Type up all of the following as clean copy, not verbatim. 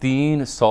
300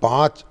5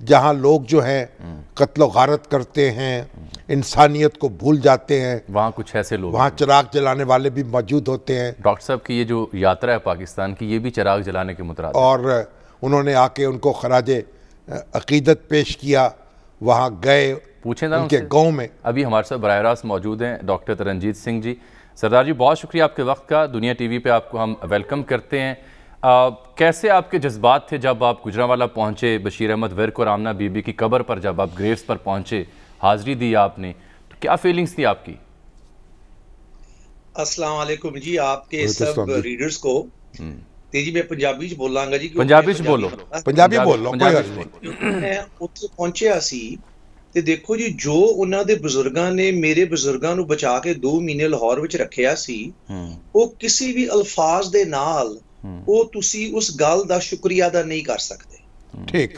جہاں لوگ جو ہیں قتل و غارت کرتے ہیں, انسانیت کو بھول جاتے ہیں, وہاں کچھ ایسے لوگ, وہاں چراغ جلانے والے بھی موجود ہوتے ہیں. ڈاکٹر صاحب کی یہ جو یاترا ہے پاکستان کی, یہ بھی چراغ جلانے کے مترادف, اور انہوں نے آ کے ان کو خراج عقیدت پیش کیا, وہاں گئے پوچھیں ان کے گاؤں میں. ابھی ہمارے ساتھ براہ راست موجود ہیں ڈاکٹر ترنجیت سنگھ جی. سردار جی بہت شکریہ آپ کے وقت کا, دنیا ٹی وی پہ آپ کو ہم ویلکم کرتے ہیں. کیسے آپ کے جذبات تھے جب آپ گجرانوالہ پہنچے, بشیر احمد ورک اور آمنہ بی بی کی قبر پر جب آپ گریوز پر پہنچے, حاضری دی آپ نے, تو کیا فیلنگز تھی آپ کی؟ السلام علیکم جی آپ کے سب ریڈرز کو. جی میں پنجابی چ بولاں گا جی, پنجابی چ بولو, پنجابی بول لو, کوئی غلط نہیں. میں ਉੱਥੇ ਪਹੁੰਚਿਆ ਸੀ ਤੇ ਦੇਖੋ ਜੀ ਜੋ ਉਹਨਾਂ ਦੇ ਬਜ਼ੁਰਗਾਂ ਨੇ ਮੇਰੇ ਬਜ਼ੁਰਗਾਂ ਨੂੰ ਬਚਾ ਕੇ 2 ਮਹੀਨੇ ਲਾਹੌਰ ਵਿੱਚ ਰੱਖਿਆ ਸੀ, ਉਹ ਕਿਸੇ ਵੀ ਅਲਫਾਜ਼ ਦੇ ਨਾਲ ਉਹ ਤੁਸੀਂ ਉਸ ਗੱਲ ਦਾ ਸ਼ੁਕਰੀਆ ਅਦਾ ਨਹੀਂ ਕਰ ਸਕਦੇ. ਠੀਕ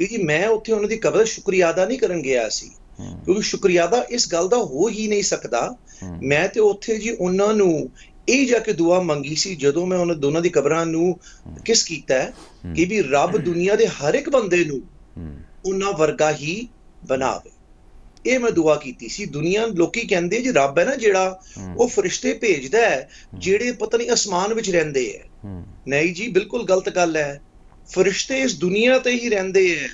ਜੀ ਮੈਂ ਉੱਥੇ ਉਹਨਾਂ ਦੀ ਕਬਰ ਸ਼ੁਕਰੀਆ ਅਦਾ ਨਹੀਂ ਕਰਨ ਗਿਆ ਸੀ, ਕਿਉਂਕਿ ਸ਼ੁਕਰੀਆ ਦਾ ਇਸ ਗੱਲ ਦਾ ਹੋ ਹੀ ਨਹੀਂ ਸਕਦਾ. ਮੈਂ ਤੇ ਉੱਥੇ ਜੀ ਉਹਨਾਂ ਨੂੰ ਇਹ ਜਾ ਕੇ ਦੁਆ ਮੰਗੀ ਸੀ ਜਦੋਂ ਮੈਂ ਉਹਨਾਂ ਦੋਨਾਂ ਦੀ ਕਬਰਾਂ ਨੂੰ ਕਿਸ ਕੀਤਾ ਕਿ ਵੀ ਰੱਬ ਦੁਨੀਆ ਦੇ ਹਰ ਇੱਕ ਬੰਦੇ ਨੂੰ ਉਹਨਾਂ ਵਰਗਾ ਹੀ ਬਣਾਵੇ. ਇਹ ਮੈਂ ਦੁਆ ਕੀਤੀ ਸੀ. ਦੁਨੀਆ ਲੋਕੀ ਕਹਿੰਦੇ ਜੀ ਰੱਬ ਹੈ ਨਾ ਜਿਹੜਾ, ਉਹ ਫਰਿਸ਼ਤੇ ਭੇਜਦਾ ਹੈ ਜਿਹੜੇ ਪਤਾ ਨਹੀਂ ਅਸਮਾਨ ਵਿੱਚ ਰਹਿੰਦੇ ਹੈ. ਨਹੀਂ ਜੀ, ਬਿਲਕੁਲ ਗਲਤ ਗੱਲ ਹੈ. ਫਰਿਸ਼ਤੇ ਇਸ ਦੁਨੀਆ ਤੇ ਹੀ ਰਹਿੰਦੇ ਹੈ,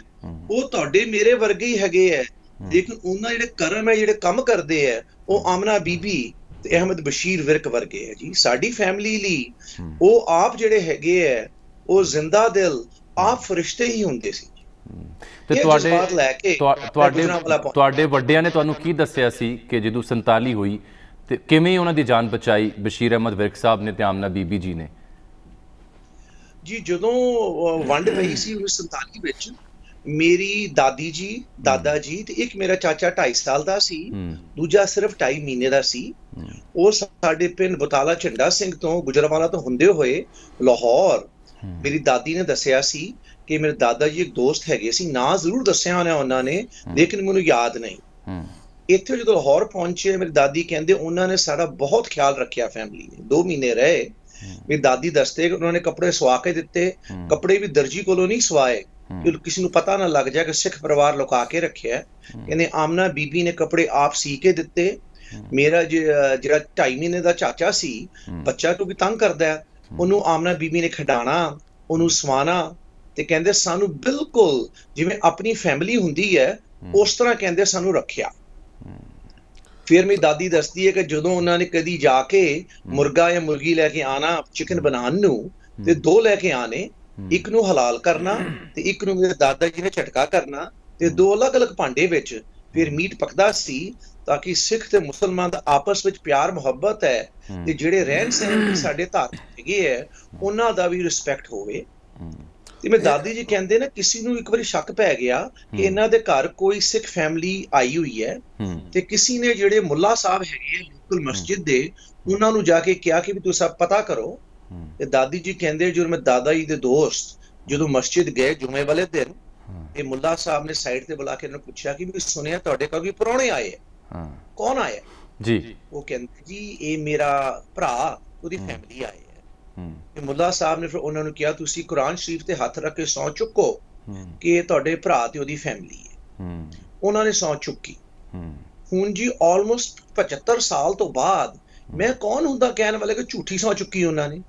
ਉਹ ਤੁਹਾਡੇ ਮੇਰੇ ਵਰਗੇ ਹੀ ਹੈਗੇ ਹੈ, ਲੇਕਿਨ ਉਹਨਾਂ ਜਿਹੜੇ ਕਰਮ ਹੈ, ਜਿਹੜੇ ਕੰਮ ਕਰਦੇ ਹੈ, ਉਹ ਆਮਨਾ ਬੀਬੀ ਤੇ ਅਹਿਮਦ ਬਸ਼ੀਰ ਵਿਰਕ ਵਰਗੇ ਹੈ ਜੀ. ਸਾਡੀ ਫੈਮਿਲੀ ਲਈ ਉਹ ਆਪ ਜਿਹੜੇ ਹੈਗੇ ਹੈ, ਉਹ ਜ਼ਿੰਦਾ ਦਿਲ ਆਪ ਫਰਿਸ਼ਤੇ ਹੀ ਹੁੰਦੇ ਸੀ. ਤੇ ਤੁਹਾਡੇ ਵੱਡਿਆਂ ਨੇ ਤੁਹਾਨੂੰ ਕੀ ਦੱਸਿਆ ਸੀ ਕਿ ਜਦੋਂ 47 ਹੋਈ ਤੇ ਕਿਵੇਂ ਉਹਨਾਂ ਦੀ ਜਾਨ ਬਚਾਈ ਬਸ਼ੀਰ ਅਹਿਮਦ ਵਿਰਕ ਸਾਹਿਬ ਨੇ ਤੇ ਆਮਨਾ ਬੀਬੀ ਜੀ ਨੇ? ਜੀ ਜਦੋਂ ਵੰਡ ਪਈ ਸੀ 1947 ਵਿੱਚ, ਮੇਰੀ ਦਾਦੀ ਜੀ, ਦਾਦਾ ਜੀ ਤੇ ਇੱਕ ਮੇਰਾ ਚਾਚਾ 2.5 ਸਾਲ ਦਾ ਸੀ, ਦੂਜਾ ਸਿਰਫ 2.5 ਮਹੀਨੇ ਦਾ ਸੀ. ਉਹ ਸਾਡੇ ਪਿੰਡ ਬਤਾਲਾ ਝੰਡਾ ਸਿੰਘ ਤੋਂ ਗੁਜਰਾਂਵਾਲਾ ਤੋਂ ਹੁੰਦੇ ਹੋਏ ਲਾਹੌਰ, ਮੇਰੀ ਦਾਦੀ ਨੇ ਦੱਸਿਆ ਸੀ ਕਿ ਮੇਰੇ ਦਾਦਾ ਜੀ ਇੱਕ ਦੋਸਤ ਹੈਗੇ ਸੀ, ਨਾਂ ਜ਼ਰੂਰ ਦੱਸਿਆ ਹੋਣਾ ਉਹਨਾਂ ਨੇ, ਲੇਕਿਨ ਮੈਨੂੰ ਯਾਦ ਨਹੀਂ. ਇੱਥੇ ਜਦੋਂ ਲਾਹੌਰ ਪਹੁੰਚੇ, ਮੇਰੀ ਦਾਦੀ ਕਹਿੰਦੇ ਉਹਨਾਂ ਨੇ ਸਾਡਾ ਬਹੁਤ ਖਿਆਲ ਰੱਖਿਆ ਫੈਮਿਲੀ ਨੇ. 2 ਮਹੀਨੇ ਰਹੇ. ਮੇਰੀ ਦਾਦੀ ਦੱਸਦੇ ਕਿ ਉਹਨਾਂ ਨੇ ਕੱਪੜੇ ਸਵਾ ਕੇ ਦਿੱਤੇ, ਕੱਪੜੇ ਵੀ ਦਰਜੀ ਕੋਲੋਂ ਨਹੀਂ ਸਵਾਏ ਕਿ ਕਿਸੇ ਨੂੰ ਪਤਾ ਨਾ ਲੱਗ ਜਾਏ ਕਿ ਸਿੱਖ ਪਰਿਵਾਰ ਲੁਕਾ ਕੇ ਰੱਖਿਆ. ਕਹਿੰਦੇ ਆਮਨਾ ਬੀਬੀ ਨੇ ਕੱਪੜੇ ਆਪ ਸੀ ਕੇ ਦਿੱਤੇ. ਮੇਰਾ ਜਿਹੜਾ 2.5 ਮਹੀਨੇ ਦਾ ਚਾਚਾ ਸੀ, ਬੱਚਾ ਤੋਂ ਵੀ ਤੰਗ ਕਰਦਾ, ਉਹਨੂੰ ਆਮਨਾ ਬੀਬੀ ਨੇ ਖਿਡਾਣਾ, ਉਹਨੂੰ ਸਵਾਣਾ, ਤੇ ਕਹਿੰਦੇ ਸਾਨੂੰ ਬਿਲਕੁਲ ਜਿਵੇਂ ਆਪਣੀ ਫੈਮਿਲੀ ਹੁੰਦੀ ਹੈ ਉਸ ਤਰ੍ਹਾਂ ਕਹਿੰਦੇ ਸਾਨੂੰ ਰੱਖਿਆ. ਫਿਰ ਮੇਰੀ ਦਾਦੀ ਦੱਸਦੀ ਹੈ ਕਿ ਜਦੋਂ ਉਹਨਾਂ ਨੇ ਕਦੀ ਜਾ ਕੇ ਮੁਰਗਾ ਜਾਂ ਮੁਰਗੀ ਲੈ ਕੇ ਆਣਾ ਚਿਕਨ ਬਣਾਉਣ ਨੂੰ, ਤੇ 2 ਲੈ ਕੇ ਆਣੇ, ਇੱਕ ਨੂੰ ਹਲਾਲ ਕਰਨਾ ਤੇ ਇੱਕ ਨੂੰ ਮੇਰੇ ਦਾਦਾ ਜੀ ਨੇ ਝਟਕਾ ਕਰਨਾ, ਤੇ 2 ਅਲੱਗ-ਅਲੱਗ ਭਾਂਡੇ ਵਿੱਚ ਫਿਰ ਮੀਟ ਪਕਦਾ ਸੀ, ਤਾਂ ਕਿ ਸਿੱਖ ਤੇ ਮੁਸਲਮਾਨ ਦਾ ਆਪਸ ਵਿੱਚ ਪਿਆਰ ਮੁਹੱਬਤ ਹੈ ਤੇ ਜਿਹੜੇ ਰਹਿਣ ਸਹਿਣ ਸਾਡੇ ਧਾਰਮਿਕ ਹੈਗੇ ਹੈ ਉਹਨਾਂ ਦਾ ਵੀ ਰਿਸਪੈਕਟ ਹੋਵੇ. ਤੇ ਮੇਰੇ ਦਾਦੀ ਜੀ ਕਹਿੰਦੇ ਨਾ, ਕਿਸੇ ਨੂੰ ਇੱਕ ਵਾਰੀ ਸ਼ੱਕ ਪੈ ਗਿਆ ਕਿ ਇਹਨਾਂ ਦੇ ਘਰ ਕੋਈ ਸਿੱਖ ਫੈਮਿਲੀ ਆਈ ਹੋਈ ਹੈ, ਤੇ ਕਿਸੇ ਨੇ ਜਿਹੜੇ ਮੁੱਲਾ ਸਾਹਿਬ ਹੈਗੇ ਲੋਕਲ ਮਸਜਿਦ ਦੇ, ਉਹਨਾਂ ਨੂੰ ਜਾ ਕੇ ਕਿਹਾ ਕਿ ਵੀ ਤੁਸੀਂ ਸਭ ਪਤਾ ਕਰੋ. ਤੇ ਦਾਦੀ ਜੀ ਕਹਿੰਦੇ ਜਦੋਂ ਮੈਂ ਦਾਦਾ ਜੀ ਦੇ ਦੋਸਤ ਜਦੋਂ ਮਸਜਿਦ ਗਏ ਜੁਮੇ ਵਾਲੇ ਦਿਨ, ਇਹ ਮੁੱਲਾ ਸਾਹਿਬ ਨੇ ਸਾਈਡ ਤੇ ਬੁਲਾ ਕੇ ਇਹਨਾਂ ਨੂੰ ਪੁੱਛਿਆ ਕਿ ਵੀ ਸੁਣਿਆ ਤੁਹਾਡੇ ਕੋਲ ਕੋਈ ਪ੍ਰਾਹੁਣੇ ਆਏ ਹੈ, ਕੌਣ ਆਇਆ ਜੀ? ਉਹ ਕਹਿੰਦੇ ਜੀ ਇਹ ਮੇਰਾ ਭਰਾ, ਉਹਦੀ ਫੈਮਿਲੀ ਆਏ ਹੈ. ਮੁੱਲਾ ਸਾਹਿਬ ਨੇ ਫਿਰ ਉਹਨਾਂ ਨੂੰ ਕਿਹਾ ਤੁਸੀਂ ਕੁਰਾਨ ਸ਼ਰੀਫ ਤੇ ਹੱਥ ਰੱਖ ਕੇ ਸਹੁੰ ਚੁੱਕੋ ਕਿ ਇਹ ਤੁਹਾਡੇ ਭਰਾ ਤੇ ਉਹਦੀ ਫੈਮਿਲੀ ਹੈ. ਉਹਨਾਂ ਨੇ ਸਹੁੰ ਚੁੱਕੀ. ਹੁਣ ਜੀ ਆਲਮੋਸਟ 75 ਸਾਲ ਤੋਂ ਬਾਅਦ ਮੈਂ ਕੌਣ ਹੁੰਦਾ ਕਹਿਣ ਵਾਲੇ ਕਿ ਝੂਠੀ ਸਹੁੰ ਚੁੱਕੀ ਉਹਨਾਂ ਨੇ,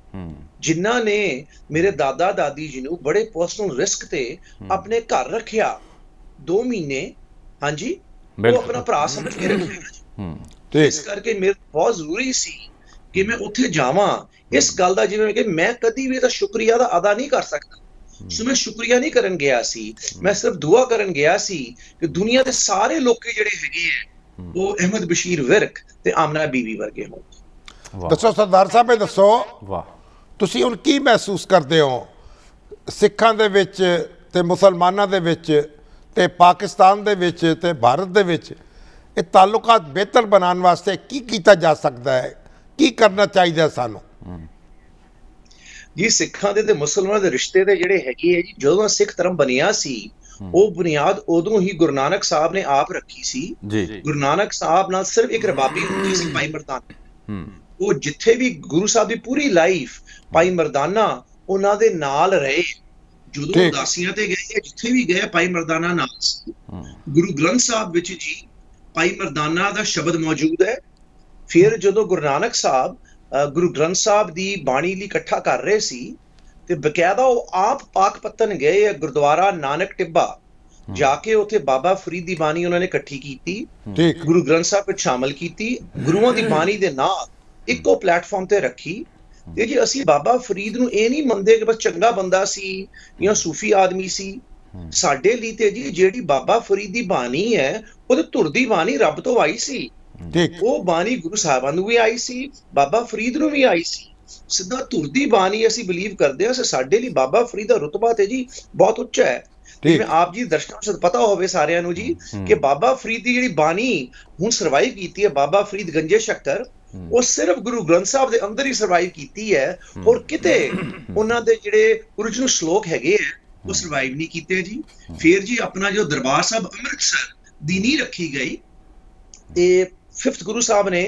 ਜਿਨ੍ਹਾਂ ਨੇ ਮੇਰੇ ਦਾਦਾ ਦਾਦੀ ਜੀ ਨੂੰ ਬੜੇ ਪਰਸਨਲ ਰਿਸਕ ਤੇ ਆਪਣੇ ਘਰ ਰੱਖਿਆ 2 ਮਹੀਨੇ. ਹਾਂਜੀ, ਉਹ ਆਪਣਾ ਭਰਾ ਸਮਝ ਕੇ ਰੱਖਿਆ. ਇਸ ਕਰਕੇ ਮੇਰੇ ਬਹੁਤ ਜ਼ਰੂਰੀ ਸੀ ਕਿ ਮੈਂ ਉੱਥੇ ਜਾਵਾਂ. ਇਸ ਗੱਲ ਦਾ ਜਿਵੇਂ ਕਿ ਮੈਂ ਕਦੀ ਵੀ ਇਹਦਾ ਸ਼ੁਕਰੀਆ ਦਾ ਅਦਾ ਨਹੀਂ ਕਰ ਸਕਦਾ, ਸੋ ਮੈਂ ਸ਼ੁਕਰੀਆ ਨਹੀਂ ਕਰਨ ਗਿਆ ਸੀ, ਮੈਂ ਸਿਰਫ ਦੁਆ ਕਰਨ ਗਿਆ ਸੀ ਕਿ ਦੁਨੀਆ ਦੇ ਸਾਰੇ ਲੋਕੀ ਜਿਹੜੇ ਹੈਗੇ ਹੈ ਉਹ ਅਹਿਮਦ ਬਸ਼ੀਰ ਵਿਰਕ ਤੇ ਆਮਨਾ ਬੀਬੀ ਵਰਗੇ ਹੋਣ. ਦੱਸੋ ਸਰਦਾਰ ਸਾਹਿਬ, ਇਹ ਦੱਸੋ ਤੁਸੀਂ ਹੁਣ ਕੀ ਮਹਿਸੂਸ ਕਰਦੇ ਹੋ ਸਿੱਖਾਂ ਦੇ ਵਿੱਚ ਤੇ ਮੁਸਲਮਾਨਾਂ ਦੇ ਵਿੱਚ ਤੇ ਪਾਕਿਸਤਾਨ ਦੇ ਵਿੱਚ ਤੇ ਭਾਰਤ ਦੇ ਵਿੱਚ ਇਹ ਤਾਲੁਕਾਤ ਬਿਹਤਰ ਬਣਾਉਣ ਵਾਸਤੇ ਕੀ ਕੀਤਾ ਜਾ ਸਕਦਾ ਹੈ, ਕੀ ਕਰਨਾ ਚਾਹੀਦਾ ਸਾਨੂੰ? ਜੀ ਸਿੱਖਾਂ ਦੇ ਤੇ ਮੁਸਲਮਾਨਾਂ ਦੇ ਰਿਸ਼ਤੇ ਦੇ ਜਿਹੜੇ ਹੈਗੇ ਹੈ ਜੀ, ਜਦੋਂ ਸਿੱਖ ਧਰਮ ਬਣਿਆ ਸੀ ਉਹ ਬੁਨਿਆਦ ਉਦੋਂ ਹੀ ਗੁਰੂ ਨਾਨਕ ਸਾਹਿਬ ਨੇ ਆਪ ਰੱਖੀ ਸੀ. ਗੁਰੂ ਨਾਨਕ ਸਾਹਿਬ ਨਾਲ ਸਿਰਫ ਇੱਕ ਰਬਾਬੀ ਹੁੰਦੀ ਸੀ, ਭਾਈ ਮਰਦਾਨਾ. ਉਹ ਜਿੱਥੇ ਵੀ ਗੁਰੂ ਸਾਹਿਬ ਦੀ ਪੂਰੀ ਲਾਈਫ ਭਾਈ ਮਰਦਾਨਾ ਉਹਨਾਂ ਦੇ ਨਾਲ ਰਹੇ. ਜਦੋਂ ਉਦਾਸੀਆਂ ਤੇ ਗਏ, ਜਿੱਥੇ ਵੀ ਗਏ ਭਾਈ ਮਰਦਾਨਾ ਨਾਲ ਸੀ। ਗੁਰੂ ਗ੍ਰੰਥ ਸਾਹਿਬ ਵਿੱਚ ਜੀ ਭਾਈ ਮਰਦਾਨਾ ਦਾ ਸ਼ਬਦ ਮੌਜੂਦ ਹੈ। ਫਿਰ ਜਦੋਂ ਗੁਰੂ ਨਾਨਕ ਸਾਹਿਬ ਗੁਰੂ ਗ੍ਰੰਥ ਸਾਹਿਬ ਦੀ ਬਾਣੀ ਲਈ ਇਕੱਠਾ ਕਰ ਰਹੇ ਸੀ ਤੇ ਬਕਾਇਦਾ ਉਹ ਆਪ ਪਾਕਪਤਨ ਗਏ ਗੁਰਦੁਆਰਾ ਨਾਨਕ ਟਿੱਬਾ ਜਾ ਕੇ ਉੱਥੇ ਬਾਬਾ ਫਰੀਦ ਦੀ ਬਾਣੀ ਉਹਨਾਂ ਨੇ ਇਕੱਠੀ ਕੀਤੀ, ਗੁਰੂ ਗ੍ਰੰਥ ਸਾਹਿਬ ਵਿੱਚ ਸ਼ਾਮਲ ਕੀਤੀ, ਗੁਰੂਆਂ ਦੀ ਬਾਣੀ ਦੇ ਨਾਲ ਇੱਕੋ ਪਲੇਟਫਾਰਮ ਤੇ ਰੱਖੀ। ਤੇ ਜੀ ਅਸੀਂ ਬਾਬਾ ਫਰੀਦ ਨੂੰ ਇਹ ਨਹੀਂ ਮੰਨਦੇ ਕਿ ਬਸ ਚੰਗਾ ਬੰਦਾ ਸੀ ਜਾਂ ਸੂਫੀ ਆਦਮੀ ਸੀ। ਸਾਡੇ ਲਈ ਤੇ ਜੀ ਜਿਹੜੀ ਬਾਬਾ ਫਰੀਦ ਦੀ ਬਾਣੀ ਹੈ ਉਹਦੇ ਧੁਰ ਦੀ ਬਾਣੀ ਰੱਬ ਤੋਂ ਆਈ ਸੀ। ਉਹ ਬਾਣੀ ਗੁਰੂ ਸਾਹਿਬਾਨ ਨੂੰ ਵੀ ਆਈ ਸੀ, ਬਾਬਾ ਫਰੀਦ ਨੂੰ ਵੀ ਆਈ ਸੀ। ਸਿੱਧਾ ਧੁਰ ਦੀ ਬਾਣੀ ਅਸੀਂ ਬਿਲੀਵ ਕਰਦੇ ਹਾਂ। ਸਾਡੇ ਲਈ ਬਾਬਾ ਫਰੀਦ ਦਾ ਰੁਤਬਾ ਤੇ ਜੀ ਬਹੁਤ ਉੱਚਾ ਹੈ। ਜਿਵੇਂ ਆਪ ਜੀ ਦਰਸ਼ਕਾਂ ਨੂੰ ਪਤਾ ਹੋਵੇ ਸਾਰਿਆਂ ਨੂੰ ਜੀ ਕਿ ਬਾਬਾ ਫਰੀਦ ਦੀ ਜਿਹੜੀ ਬਾਣੀ ਹੁਣ ਸਰਵਾਈਵ ਕੀਤੀ ਹੈ, ਬਾਬਾ ਫਰੀਦ ਗੰਜੇ ਸ਼ੱਕਰ, ਉਹ ਸਿਰਫ ਗੁਰੂ ਗ੍ਰੰਥ ਸਾਹਿਬ ਦੇ ਅੰਦਰ ਹੀ ਸਰਵਾਈਵ ਕੀਤੀ ਹੈ। ਔਰ ਕਿਤੇ ਉਹਨਾਂ ਦੇ ਜਿਹੜੇ ਓਰੀਜਨਲ ਸ਼ਲੋਕ ਹੈਗੇ ਆ ਉਹ ਸਰਵਾਈਵ ਨਹੀਂ ਕੀਤੇ ਜੀ। ਫਿਰ ਜੀ ਆਪਣਾ ਜੋ ਦਰਬਾਰ ਸਾਹਿਬ ਅੰਮ੍ਰਿਤਸਰ ਦੀ ਨੀਂਹ ਰੱਖੀ ਗਈ ਤੇ 5th ਗੁਰੂ ਸਾਹਿਬ ਨੇ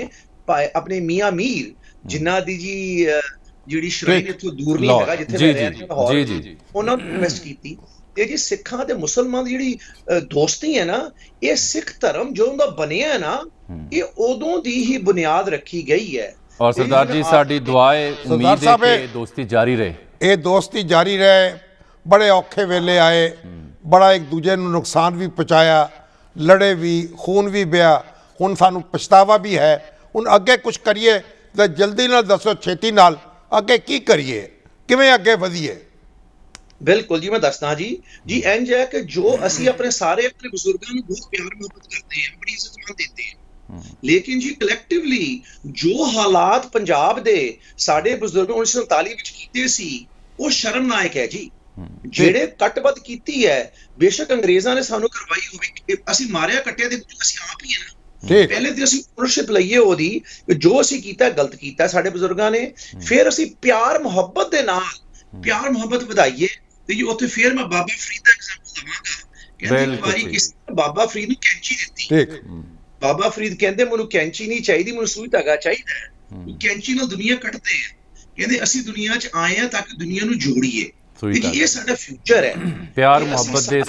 ਆਪਣੇ ਮੀਆਂ ਮੀਰ ਜਿਨ੍ਹਾਂ ਦੀ ਜੀ ਜਿਹੜੀ ਸ਼ਰਾਈਨ ਇੱਥੋਂ ਦੂਰ ਨਹੀਂ ਹੈਗਾ ਜਿੱਥੇ ਮੈਂ ਰਹਿ ਰਿਹਾ, ਉਹਨਾਂ ਨੂੰ ਇਨਵੈਸਟ ਕੀਤੀ। ਤੇ ਜੀ ਸਿੱਖਾਂ ਤੇ ਮੁਸਲਮਾਨ ਦੀ ਜਿਹੜੀ ਦੋਸਤੀ ਹੈ ਨਾ, ਇਹ ਸਿੱਖ ਧਰਮ ਜੋ ਉਹਦਾ ਬਣਿਆ ਨਾ, ਇਹ ਉਦੋਂ ਦੀ ਹੀ ਬੁਨਿਆਦ ਰੱਖੀ ਗਈ ਹੈ। ਔਰ ਸਰਦਾਰ ਜੀ ਸਾਡੀ ਦੁਆ ਹੈ, ਉਮੀਦ ਹੈ ਕਿ ਦੋਸਤੀ ਜਾਰੀ ਰਹੇ, ਇਹ ਦੋਸਤੀ ਜਾਰੀ ਰਹੇ। ਬੜੇ ਔਖੇ ਵੇਲੇ ਆਏ, ਬੜਾ ਇੱਕ ਦੂਜੇ ਨੂੰ ਨੁਕਸਾਨ ਵੀ ਪਹੁੰਚਾਇਆ, ਲੜੇ ਵੀ, ਖੂਨ ਵੀ ਪਿਆ। ਹੁਣ ਸਾਨੂੰ ਪਛਤਾਵਾ ਵੀ ਹੈ। ਹੁਣ ਅੱਗੇ ਕੁਝ ਕਰੀਏ ਤਾਂ ਜਲਦੀ ਨਾਲ ਦੱਸੋ, ਛੇਤੀ ਨਾਲ ਅੱਗੇ ਕੀ ਕਰੀਏ, ਕਿਵੇਂ ਅੱਗੇ ਵਧੀਏ? ਬਿਲਕੁਲ ਜੀ, ਮੈਂ ਦੱਸਦਾ ਜੀ ਇੰਜ ਹੈ ਕਿ ਜੋ ਅਸੀਂ ਆਪਣੇ ਬਜ਼ੁਰਗਾਂ ਨੂੰ ਬਹੁਤ ਪਿਆਰ ਮੁਹੱਬਤ ਕਰਦੇ ਹਾਂ, ਬੜੀ ਇੱਜ਼ਤ ਮਾਨ ਦਿੰਦੇ ਹਾਂ, ਲੇਕਿਨ ਜੀ ਕਲੈਕਟਿਵਲੀ ਜੋ ਹਾਲਾਤ ਪੰਜਾਬ ਦੇ ਸਾਡੇ ਬਜ਼ੁਰਗਾਂ 1947 ਵਿੱਚ ਕੀਤੇ ਸੀ ਉਹ ਸ਼ਰਮਨਾਇਕ ਹੈ ਜੀ। ਜਿਹੜੇ ਕੱਟਬੱਧ ਕੀਤੀ ਹੈ, ਬੇਸ਼ੱਕ ਅੰਗਰੇਜ਼ਾਂ ਨੇ ਸਾਨੂੰ ਕਰਵਾਈ ਹੋਵੇ, ਅਸੀਂ ਮਾਰਿਆ ਕੱਟਿਆ ਤੇ ਅਸੀਂ ਆਪ ਹੀ ਹੈ ਨਾ। ਪਹਿਲੇ ਤੇ ਅਸੀਂ ਓਨਰਸ਼ਿਪ ਲਈਏ ਉਹਦੀ, ਜੋ ਅਸੀਂ ਕੀਤਾ ਗਲਤ ਕੀਤਾ ਸਾਡੇ ਬਜ਼ੁਰਗਾਂ ਨੇ। ਫਿਰ ਅਸੀਂ ਪਿਆਰ ਮੁਹੱਬਤ ਦੇ ਨਾਲ ਪਿਆਰ ਮੁਹੱਬਤ ਵਧਾਈਏ। ਤੇ ਜੀ ਉੱਥੇ ਫਿਰ ਮੈਂ ਬਾਬਾ ਫਰੀਦ ਦਾ ਐਗਜ਼ਾਮਪਲ ਦਵਾਂਗਾ। ਕਹਿੰਦੇ ਇੱਕ ਵਾਰੀ ਕਿਸੇ ਬਾਬਾ ਫਰੀਦ ਨੂੰ ਕੈਂਚੀ ਦਿੱਤੀ। ਬਾਬਾ ਫਰੀਦ ਕਹਿੰਦੇ ਮੈਨੂੰ ਕੈਂਚੀ ਨਹੀਂ ਚਾਹੀਦੀ, ਮੈਨੂੰ ਸੂਈ ਧਾਗਾ ਚਾਹੀਦਾ ਹੈ। ਕੈਂਚੀ ਨਾਲ ਦੁਨੀਆ ਕੱਟਦੇ ਆ। ਕਹਿੰਦੇ ਅਸੀਂ ਦੁਨੀਆ 'ਚ ਆਏ ਆ ਤਾਂ ਕਿ ਦੁਨੀਆ ਨੂੰ ਜੋੜੀਏ। ਇਹ ਸਾਡਾ ਫਿਊਚਰ ਹੈ, ਪਿਆਰ ਮੁਹੱਬਤ ਦੇ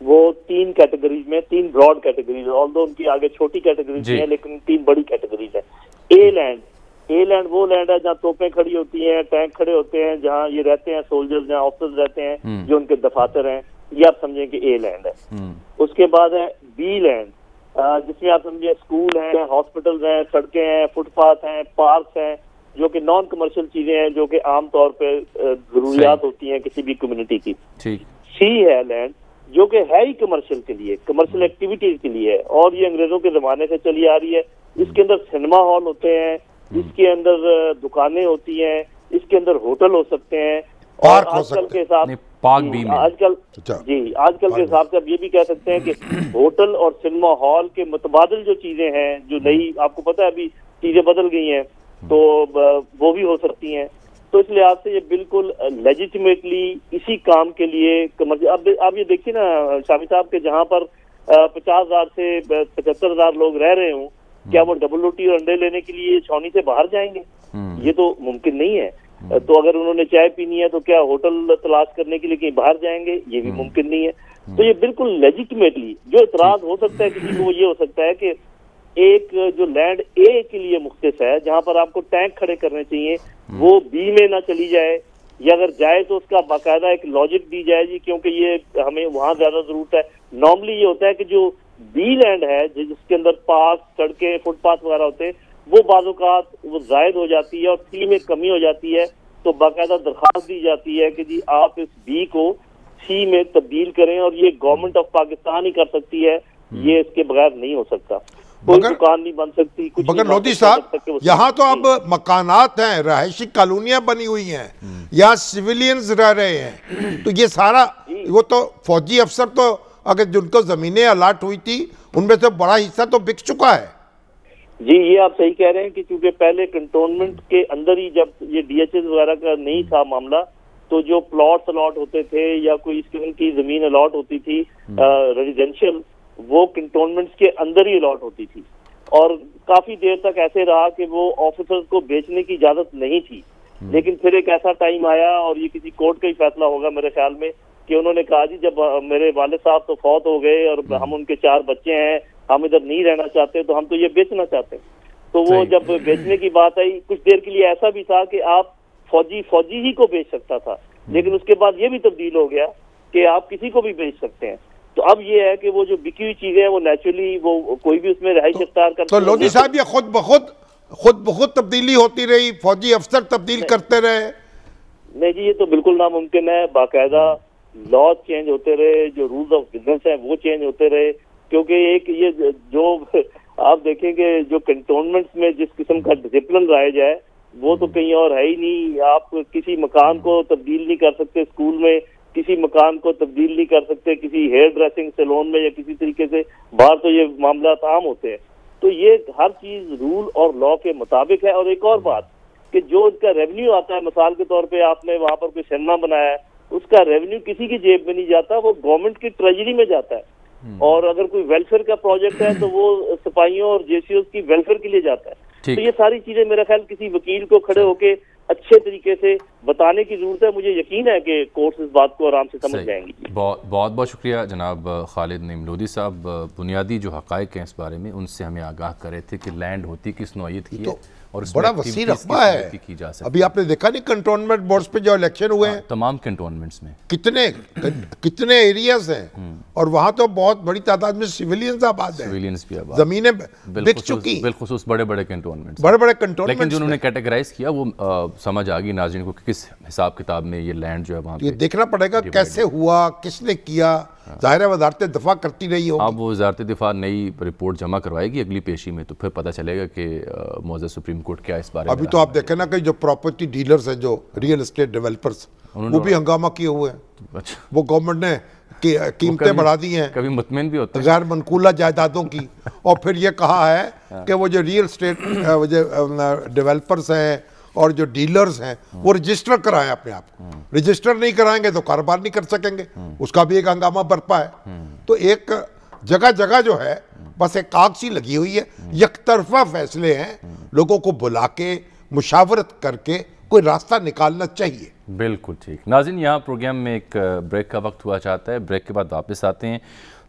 وہ 3 کیٹیگریز میں, 3 براڈ کیٹیگریز, آلدو ان کی آگے چھوٹی کیٹیگریز ہیں لیکن 3 بڑی کیٹیگریز ہیں. اے لینڈ وہ لینڈ ہے جہاں توپیں کھڑی ہوتی ہیں, ٹینک کھڑے ہوتے ہیں, جہاں یہ رہتے ہیں سولجرز, جہاں آفیسرز رہتے ہیں, جو ان کے دفاتر ہیں, یہ آپ سمجھیں کہ اے لینڈ ہے. اس کے بعد ہے بی لینڈ, جس میں آپ سمجھیں اسکول ہیں, ہاسپٹلز ہیں, سڑکیں ہیں, فٹ پاتھ ہیں, پارکس ہیں, جو کہ نان کمرشل چیزیں ہیں جو کہ عام طور پہ ضروریات ہوتی ہیں کسی بھی کمیونٹی کی. سی ہے لینڈ جو کہ ہے ہی کمرشل کے لیے, کمرشل ایکٹیویٹیز کے لیے ہے, اور یہ انگریزوں کے زمانے سے چلی آ رہی ہے. اس کے اندر سنیما ہال ہوتے ہیں, اس کے اندر دکانیں ہوتی ہیں, اس کے اندر ہوٹل ہو سکتے ہیں, اور آج کل کے حساب آج کل کے حساب سے آپ یہ بھی کہہ سکتے ہیں کہ ہوٹل اور سنیما ہال کے متبادل جو چیزیں ہیں, جو نئی آپ کو پتہ ہے ابھی چیزیں بدل گئی ہیں, تو وہ بھی ہو سکتی ہیں. تو اس لحاظ سے یہ بالکل لیجیٹیمیٹلی اسی کام کے لیے آپ یہ دیکھیے نا شامی صاحب کہ جہاں پر 50,000 سے 75,000 لوگ رہ رہے ہوں, کیا وہ ڈبل روٹی اور انڈے لینے کے لیے چھاؤنی سے باہر جائیں گے؟ یہ تو ممکن نہیں ہے. تو اگر انہوں نے چائے پینی ہے تو کیا ہوٹل تلاش کرنے کے لیے کہیں باہر جائیں گے؟ یہ بھی ممکن نہیں ہے. تو یہ بالکل لیجیٹیمیٹلی جو اعتراض ہو سکتا ہے کسی کو, وہ یہ ہو سکتا ہے کہ ایک جو لینڈ اے کے لیے مختص ہے, جہاں پر آپ کو ٹینک کھڑے کرنے چاہیے, وہ بی میں نہ چلی جائے, یا اگر جائے تو اس کا باقاعدہ ایک لاجک دی جائے, کیونکہ یہ ہمیں وہاں زیادہ ضرورت ہے. نارملی یہ ہوتا ہے کہ جو بی لینڈ ہے جس کے اندر پارک, سڑکیں, فٹ پاتھ وغیرہ ہوتے ہیں, وہ بعض اوقات وہ زائد ہو جاتی ہے اور سی میں کمی ہو جاتی ہے, تو باقاعدہ درخواست دی جاتی ہے کہ جی آپ اس بی کو سی میں تبدیل کریں, اور یہ گورنمنٹ آف پاکستان ہی کر سکتی ہے, یہ اس کے بغیر نہیں ہو سکتا. کوئی دکان نہیں بن سکتی. مگر لودھی صاحب یہاں تو اب مکانات ہیں, رہائشی کالونیاں بنی ہوئی ہیں, یہاں سیویلینز رہ رہے ہیں, تو یہ سارا وہ تو فوجی افسر تو اگر جن کو زمینیں الاٹ ہوئی تھی ان میں سے بڑا حصہ تو بک چکا ہے. جی یہ آپ صحیح کہہ رہے ہیں کہ چونکہ پہلے کنٹونمنٹ کے اندر ہی جب یہ ڈی ایچ ایس وغیرہ کا نہیں تھا معاملہ, تو جو پلاٹس الاٹ ہوتے تھے یا کوئی اس قسم کی زمین الاٹ ہوتی تھی ریزیڈینشیل, وہ کنٹونمنٹس کے اندر ہی الاٹ ہوتی تھی, اور کافی دیر تک ایسے رہا کہ وہ آفیسرز کو بیچنے کی اجازت نہیں تھی. لیکن پھر ایک ایسا ٹائم آیا, اور یہ کسی کورٹ کا ہی فیصلہ ہوگا میرے خیال میں, کہ انہوں نے کہا جی جب میرے والد صاحب تو فوت ہو گئے اور ہم ان کے 4 بچے ہیں, ہم ادھر نہیں رہنا چاہتے, تو ہم تو یہ بیچنا چاہتے ہیں. تو وہ جب بیچنے کی بات آئی, کچھ دیر کے لیے ایسا بھی تھا کہ آپ فوجی ہی کو بیچ سکتا تھا, لیکن اس کے بعد یہ بھی تبدیل ہو گیا کہ آپ کسی کو بھی بیچ سکتے ہیں. تو اب یہ ہے کہ وہ جو بکی ہوئی چیزیں ہیں وہ نیچرلی وہ کوئی بھی اس میں رہائش اختیار کرتا ہے. تو لودھی صاحب یہ خود بخود تبدیلی ہوتی رہی, فوجی افسر تبدیل کرتے رہے؟ نہیں جی, یہ تو بالکل ناممکن ہے. باقاعدہ لا چینج ہوتے رہے, جو رولز آف بزنس ہیں وہ چینج ہوتے رہے, کیونکہ ایک یہ جو آپ دیکھیں کہ جو کنٹونمنٹس میں جس قسم کا ڈسپلن رائج ہے وہ تو کہیں اور ہے ہی نہیں. آپ کسی مکان کو تبدیل نہیں کر سکتے اسکول میں, کسی مکان کو تبدیل نہیں کر سکتے کسی ہیئر ڈریسنگ سیلون میں, یا کسی طریقے سے باہر تو یہ معاملات عام ہوتے ہیں. تو یہ ہر چیز رول اور لا کے مطابق ہے. اور ایک اور بات کہ جو اس کا ریونیو آتا ہے, مثال کے طور پہ آپ نے وہاں پر کوئی سنیما بنایا ہے, اس کا ریونیو کسی کی جیب میں نہیں جاتا, وہ گورنمنٹ کی ٹریجری میں جاتا ہے. اور اگر کوئی ویلفیئر کا پروجیکٹ ہے تو وہ سپاہیوں اور جے سی اوز کی ویلفیئر کے لیے جاتا ہے. تو یہ ساری چیزیں میرا خیال کسی وکیل کو کھڑے ہو کے اچھے طریقے سے بتانے کی ضرورت ہے. مجھے یقین ہے کہ کورٹس اس بات کو آرام سے سمجھ جائیں گی. بہت بہت شکریہ جناب خالد نعیم لودھی صاحب. بنیادی جو حقائق ہیں اس بارے میں ان سے ہمیں آگاہ کر رہے تھے کہ لینڈ ہوتی کس نوعیت کی ہے, اور اس بڑا وسیع رقبہ ہے. ابھی آپ نے دیکھا نہیں کنٹونمنٹ بورڈز پہ جو الیکشن ہوئے ہیں, تمام کنٹونمنٹس میں کتنے ایریاز ہیں, اور وہاں تو بہت بڑی تعداد میں سیویلینز آباد ہیں, زمینیں بک چکی, بالخصوص بڑے بڑے کنٹونمنٹس. لیکن جو انہوں نے کیٹیگرائز کیا وہ سمجھ آ گئی ناظرین کو کہ کس حساب کتاب میں یہ لینڈ جو ہے وہاں یہ دیکھنا پڑے گا کیسے ہوا, کس نے کیا. ظاہر ہے وزارت دفاع کرتی رہی ہوگی. اب وہ وزارت دفاع نئی رپورٹ جمع کروائے گی اگلی پیشی میں, تو پھر پتہ چلے گا کہ معزز سپریم کورٹ کیا اس بارے میں. ابھی تو آپ دیکھیں نا کہ جو پراپرٹی ڈیلرز ہیں, جو ریئل اسٹیٹ ڈیولپرز, وہ بھی ہنگامہ کیے ہوئے ہیں. وہ گورنمنٹ نے قیمتیں بڑھا دی ہیں, کبھی مطمئن بھی ہوتے ہیں غیر منقولہ جائیدادوں کی, اور پھر یہ کہا ہے کہ وہ جو ریئل اسٹیٹ ڈیولپرز ہیں اور جو ڈیلرز ہیں وہ رجسٹر کرائیں اپنے آپ کو. رجسٹر نہیں کرائیں گے تو کاروبار نہیں کر سکیں گے, اس کا بھی ایک ہنگامہ برپا ہے. تو ایک جگہ جگہ جو ہے بس ایک آگ سی لگی ہوئی ہے, یک طرفہ فیصلے ہیں. لوگوں کو بلا کے مشاورت کر کے کوئی راستہ نکالنا چاہیے. بالکل ٹھیک ناظرین، یہاں پروگرام میں ایک بریک کا وقت ہوا چاہتا ہے، بریک کے بعد واپس آتے ہیں.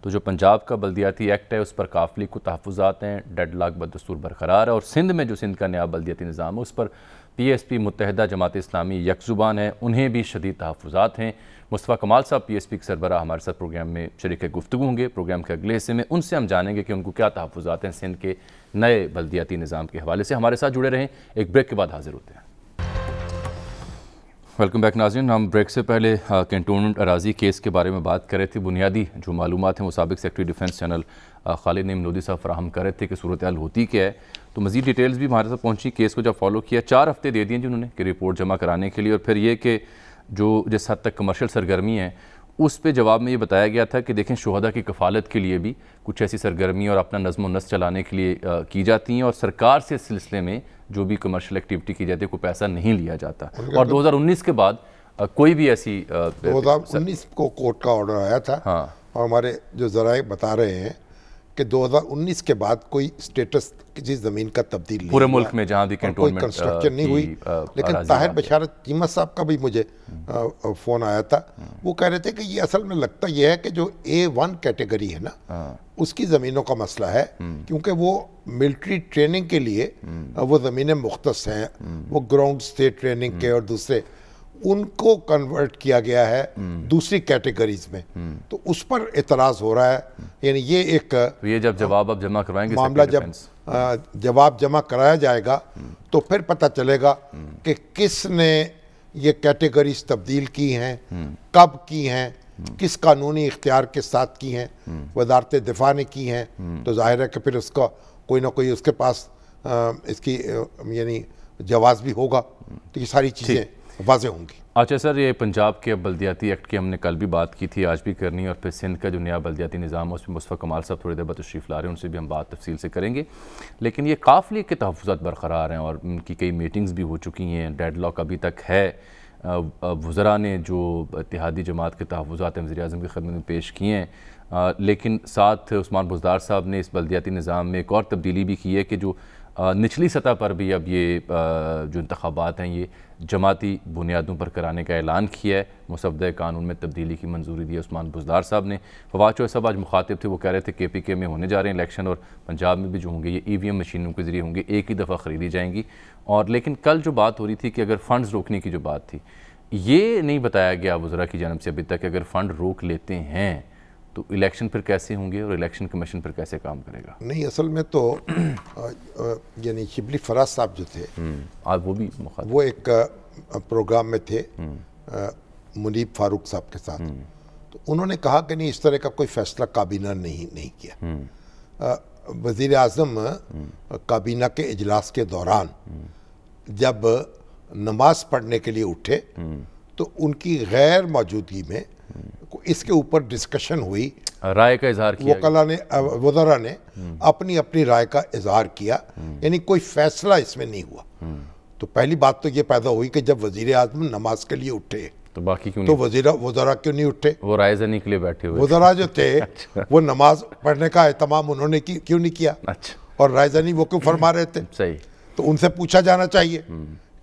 تو جو پنجاب کا بلدیاتی ایکٹ ہے اس پر کافی کو تحفظات ہیں، ڈیڈ لاک بدستور برقرار ہے، اور سندھ میں جو سندھ کا نیا بلدیاتی نظام ہے اس پر پی ایس پی متحدہ جماعت اسلامی یک زبان ہے، انہیں بھی شدید تحفظات ہیں. مصطفیٰ کمال صاحب پی ایس پی کے سربراہ ہمارے ساتھ پروگرام میں شریک گفتگو ہوں گے. پروگرام کے اگلے حصے میں ان سے ہم جانیں گے کہ ان کو کیا تحفظات ہیں سندھ کے نئے بلدیاتی نظام کے حوالے سے. ہمارے ساتھ جڑے رہیں، ایک بریک کے بعد حاضر ہوتے ہیں. ویلکم بیک ناظرین. ہم بریک سے پہلے کنٹونمنٹ اراضی کیس کے بارے میں بات کر رہے تھے. بنیادی جو معلومات ہیں وہ سابق سیکرٹری ڈیفنس چینل خالد نعیم لودھی صاحب فراہم کر رہے تھے کہ صورتحال ہوتی کیا ہے. تو مزید ڈیٹیلز بھی ہمارے ساتھ پہنچی. کیس کو جب فالو کیا 4 ہفتے دے دیے جنہوں نے کہ رپورٹ جمع کرانے کے لیے، اور پھر یہ کہ جو جس حد تک کمرشل سرگرمی ہیں اس پہ جواب میں یہ بتایا گیا تھا کہ دیکھیں شہداء کی کفالت کے لیے بھی کچھ ایسی سرگرمی اور اپنا نظم و نسق چلانے کے لیے کی جاتی ہیں، اور سرکار سے اس سلسلے میں جو بھی کمرشل ایکٹیویٹی کی جاتی ہے کوئی پیسہ نہیں لیا جاتا. اور 2019 کے بعد کوئی بھی ایسی 2019 کو کورٹ کا آرڈر آیا تھا، اور ہمارے جو ذرائع بتا رہے ہیں کہ 2019 کے بعد کوئی سٹیٹس کسی زمین کا تبدیل نہیں پورے ملک میں جہاں بھی کوئی کنسٹرکشن نہیں ہوئی. لیکن طاہر بشارت چیمہ صاحب کا بھی مجھے فون آیا تھا. وہ کہہ رہے تھے کہ یہ اصل میں لگتا یہ ہے کہ جو A1 کیٹیگری ہے نا اس کی زمینوں کا مسئلہ ہے، کیونکہ وہ ملٹری ٹریننگ کے لیے وہ زمینیں مختص ہیں، وہ گراؤنڈ اسٹیٹ ٹریننگ کے اور دوسرے ان کو کنورٹ کیا گیا ہے دوسری کیٹیگریز میں. تو اس پر اعتراض ہو رہا ہے. یعنی یہ ایک یہ جب جواب اب جمع کروائیں گے معاملہ جب جواب جمع کرایا جائے گا تو پھر پتہ چلے گا کہ کس نے یہ کیٹیگریز تبدیل کی ہیں، کب کی ہیں، کس قانونی اختیار کے ساتھ کی ہیں. وزارت دفاع نے کی ہیں تو ظاہر ہے کہ پھر اس کا کوئی نہ کوئی اس کے پاس اس کی یعنی جواز بھی ہوگا. تو یہ ساری چیزیں واضح ہوں گی. اچھا سر، یہ پنجاب کے بلدیاتی ایکٹ کی ہم نے کل بھی بات کی تھی، آج بھی کرنی ہے، اور پھر سندھ کا جو نیا بلدیاتی نظام ہے اس میں مصطفیٰ کمال صاحب تھوڑی دیر بعد تشریف لا رہے ہیں، ان سے بھی ہم بات تفصیل سے کریں گے. لیکن یہ قافلے کے تحفظات برقرار ہیں اور ان کی کئی میٹنگز بھی ہو چکی ہیں. ڈیڈ لاک ابھی تک ہے. وزراء نے جو اتحادی جماعت کے تحفظات وزیر اعظم کی خدمت میں پیش کیے ہیں، لیکن ساتھ عثمان بزدار صاحب نے اس بلدیاتی نظام میں ایک اور تبدیلی بھی کی ہے کہ جو نچلی سطح پر بھی اب یہ جو انتخابات ہیں یہ جماعتی بنیادوں پر کرانے کا اعلان کیا ہے. مسودہ قانون میں تبدیلی کی منظوری دی عثمان بزدار صاحب نے. فواد چوہے صاحب آج مخاطب تھے، وہ کہہ رہے تھے KPK میں ہونے جا رہے ہیں الیکشن، اور پنجاب میں بھی جو ہوں گے یہ EVM مشینوں کے ذریعے ہوں گے، ایک ہی دفعہ خریدی جائیں گی. اور لیکن کل جو بات ہو رہی تھی کہ اگر فنڈز روکنے کی جو بات تھی، یہ نہیں بتایا گیا وزراء کی جانب سے ابھی تک کہ اگر فنڈ روک لیتے ہیں تو الیکشن پھر کیسے ہوں گے اور الیکشن کمیشن پر کیسے کام کرے گا. نہیں، اصل میں تو یعنی شبلی فراز صاحب جو تھے وہ بھی وہ ایک پروگرام میں تھے منیب فاروق صاحب کے ساتھ. تو انہوں نے کہا کہ نہیں اس طرح کا کوئی فیصلہ کابینہ نہیں کیا. وزیر اعظم کابینہ کے اجلاس کے دوران جب نماز پڑھنے کے لیے اٹھے تو ان کی غیر موجودگی میں اس کے اوپر ڈسکشن ہوئی، رائے کا اظہار کیا، وزراء نے اپنی رائے کا اظہار کیا. یعنی کوئی فیصلہ اس میں نہیں ہوا. تو پہلی بات تو یہ پیدا ہوئی کہ جب وزیر اعظم نماز کے لیے اٹھے تو باقی کیوں تو وزراء کیوں نہیں اٹھے؟ وہ رائے زنی کے لیے بیٹھے ہوئے وزراء جو تھے وہ نماز پڑھنے کا اہتمام انہوں نے کیوں نہیں کیا؟ اور رائے زنی وہ کیوں فرما رہے تھے؟ صحیح. تو ان سے پوچھا جانا چاہیے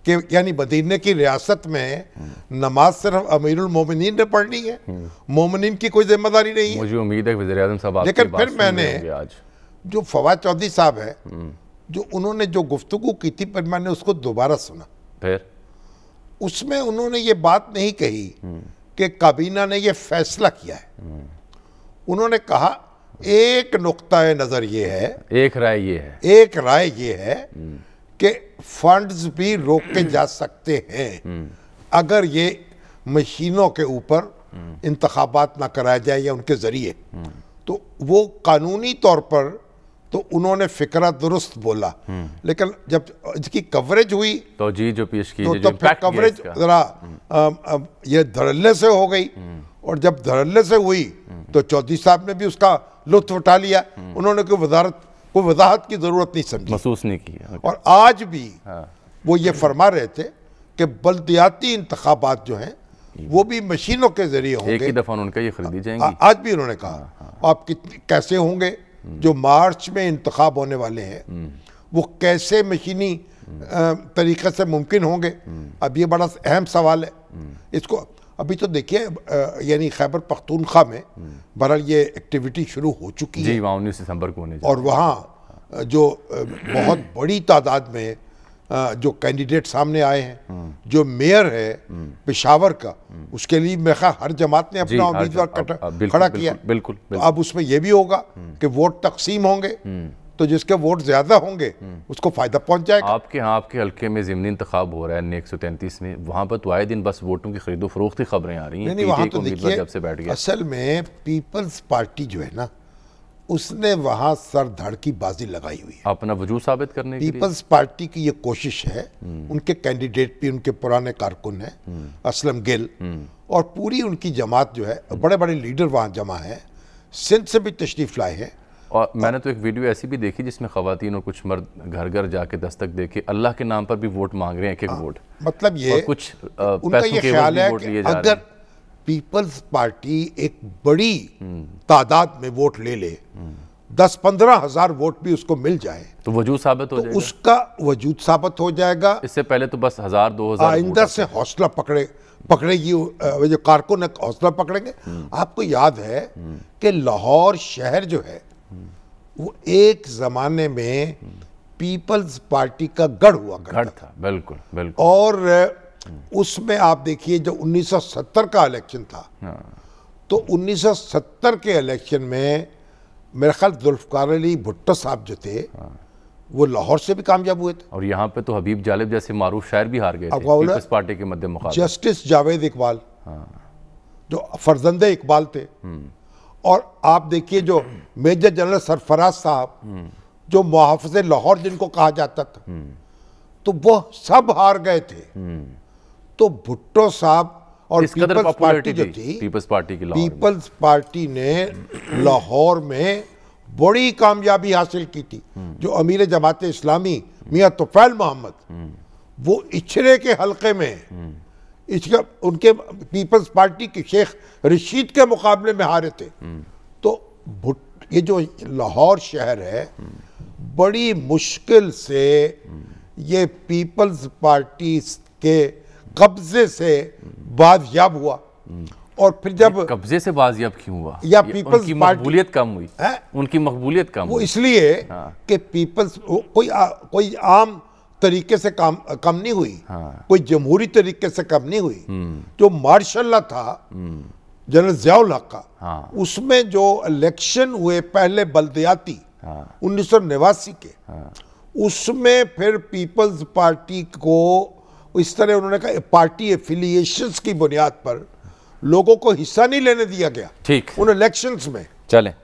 کہ یعنی مدینہ کی ریاست میں نماز صرف امیر المومنین نے پڑھنی ہے، مومنین کی کوئی ذمہ داری نہیں ہے. مجھے امید ہے کہ وزیر اعظم صاحب لیکن پھر میں نے جو فواد چودھری صاحب ہے جو انہوں نے جو گفتگو کی تھی پھر میں نے اس کو دوبارہ سنا. پھر اس میں انہوں نے یہ بات نہیں کہی کہ کابینہ نے یہ فیصلہ کیا ہے. انہوں نے کہا ایک نقطہ نظر یہ ہے، ایک رائے یہ ہے کہ فنڈز بھی روک کے جا سکتے ہیں اگر یہ مشینوں کے اوپر انتخابات نہ کرایا جائے یا ان کے ذریعے. تو وہ قانونی طور پر تو انہوں نے فکرہ درست بولا، لیکن جب اس کی کوریج ہوئی توجیہ جو پیش کی تو پھر کوریج ذرا یہ دھڑلے سے ہو گئی. اور جب دھڑلے سے ہوئی تو چودھری صاحب نے بھی اس کا لطف اٹھا لیا. انہوں نے کوئی وضاحت کی ضرورت نہیں سمجھی، محسوس نہیں کی. اور آج بھی وہ یہ فرما رہے تھے کہ بلدیاتی انتخابات جو ہیں وہ بھی مشینوں کے ذریعے ہوں گے، ایک ہی دفعہ ان کا یہ خریدی جائیں گی. آج بھی انہوں نے کہا آپ کیسے ہوں گے؟ جو مارچ میں انتخاب ہونے والے ہیں وہ کیسے مشینی طریقے سے ممکن ہوں گے؟ اب یہ بڑا اہم سوال ہے. اس کو ابھی تو دیکھیے یعنی خیبر پختونخوا میں بہرحال یہ ایکٹیویٹی شروع ہو چکی ہے جی، وہاں 19 دسمبر کو ہونے اور وہاں جو بہت بڑی تعداد میں جو کینڈیڈیٹ سامنے آئے ہیں، جو میئر ہے پشاور کا، اس کے لیے میرے خیال ہر جماعت نے اپنا امیدوار کھڑا کیا. بالکل. تو اب اس میں یہ بھی ہوگا کہ ووٹ تقسیم ہوں گے تو جس کے ووٹ زیادہ ہوں گے اس کو فائدہ پہنچ جائے گا. آپ کے حلقے میں ضمنی انتخاب ہو رہا ہے 133 میں، وہاں پر تو آئے دن بس ووٹوں کی خرید و فروخت کی خبریں آ رہی ہیں. نہیں وہاں تو دیکھیے اصل میں پیپلز پارٹی جو ہے نا اس نے وہاں سر دھڑ کی بازی لگائی ہوئی ہے اپنا وجود ثابت کرنے کے لیے. پیپلز پارٹی کی یہ کوشش ہے، ان کے کینڈیڈیٹ بھی ان کے پرانے کارکن ہیں، اسلم گل، اور پوری ان کی جماعت جو ہے، بڑے بڑے لیڈر وہاں جمع ہیں، سندھ سے بھی تشریف لائے ہیں. اور میں نے تو ایک ویڈیو ایسی بھی دیکھی جس میں خواتین اور کچھ مرد گھر گھر جا کے دستک دے کے اللہ کے نام پر بھی ووٹ مانگ رہے ہیں، ایک ووٹ. مطلب یہ کچھ ان کا یہ خیال ہے کہ اگر پیپلز پارٹی ایک بڑی تعداد میں ووٹ لے لے، 10-15 ہزار ووٹ بھی اس کو مل جائے تو وجود ثابت ہو جائے گا، اس کا وجود ثابت ہو جائے گا. اس سے پہلے تو بس 1000-2000 آئندہ سے حوصلہ پکڑے گی، جو کارکن حوصلہ پکڑیں گے. آپ کو یاد ہے کہ لاہور شہر جو ہے وہ ایک زمانے میں پیپلز پارٹی کا گڑھ ہوا گڑھ تھا. بالکل. اور اس میں آپ دیکھیے جو 1970 کا الیکشن تھا تو 1970 کے الیکشن میں میرے خیال ذوالفقار علی بھٹو صاحب جو تھے وہ لاہور سے بھی کامیاب ہوئے تھے، اور یہاں پہ تو حبیب جالب جیسے معروف شاعر بھی ہار گئے تھے پیپلز پارٹی کے مد مقابل. جسٹس جاوید اقبال جو فرزند اقبال تھے، اور آپ دیکھیے جو میجر جنرل سرفراز صاحب جو محافظ لاہور جن کو کہا جاتا تھا، تو وہ سب ہار گئے تھے. تو بھٹو صاحب اور پیپلز پارٹی جو تھی، پیپلز پارٹی نے لاہور میں بڑی کامیابی حاصل کی تھی. جو امیر جماعت اسلامی میاں طفیل محمد، وہ اچھرے کے حلقے میں ان کے پیپلز پارٹی کے شیخ رشید کے مقابلے میں ہارے تھے. تو یہ جو لاہور شہر ہے بڑی مشکل سے یہ پیپلز پارٹی کے قبضے سے بازیاب ہوا. اور پھر جب قبضے سے بازیاب کیوں ہوا؟ یا پیپلز ان کی مقبولیت کم ہوئی، ان کی مقبولیت کم وہ ہوئی اس لیے کہ پیپلز کوئی عام طریقے سے کم نہیں ہوئی، کوئی جمہوری طریقے سے کم نہیں ہوئی. جو مارشاء اللہ تھا جنرل ضیاء الحق کا، اس میں جو الیکشن ہوئے پہلے بلدیاتی 1989 کے، اس میں پھر پیپلز پارٹی کو اس طرح انہوں نے کہا پارٹی ایفیلیشنز کی بنیاد پر لوگوں کو حصہ نہیں لینے دیا گیا ان الیکشنز میں،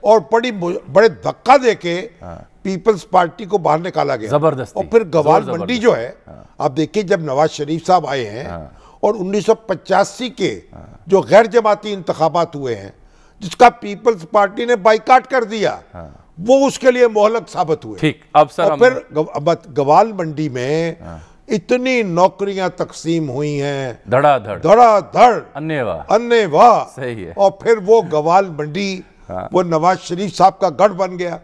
اور بڑے دھکا دے کے پیپلز پارٹی کو باہر نکالا گیا زبردستی. اور پھر گوال منڈی جو ہے، آپ دیکھیں جب نواز شریف صاحب آئے ہیں اور 1985 کے جو غیر جماعتی انتخابات ہوئے ہیں جس کا پیپلز پارٹی نے بائیکاٹ کر دیا، وہ اس کے لیے مہلک ثابت ہوئے. اور پھر گوال منڈی میں اتنی نوکریاں تقسیم ہوئی ہیں دھڑا دھڑ انے واہ، اور پھر وہ گوال منڈی وہ نواز شریف صاحب کا گڑھ بن گیا،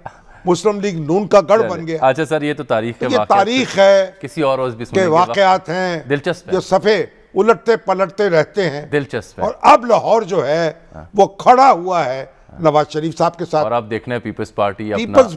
مسلم لیگ نون کا گڑھ بن گیا. اچھا سر، یہ تو تاریخ ہے، کسی اور روز بھی کہ واقعات ہیں دلچسپ جو صفحے الٹتے پلٹتے رہتے ہیں. دلچسپ. اور اب لاہور جو ہے وہ کھڑا ہوا ہے نواز شریف صاحب کے ساتھ. اور آپ دیکھنا ہے پیپلز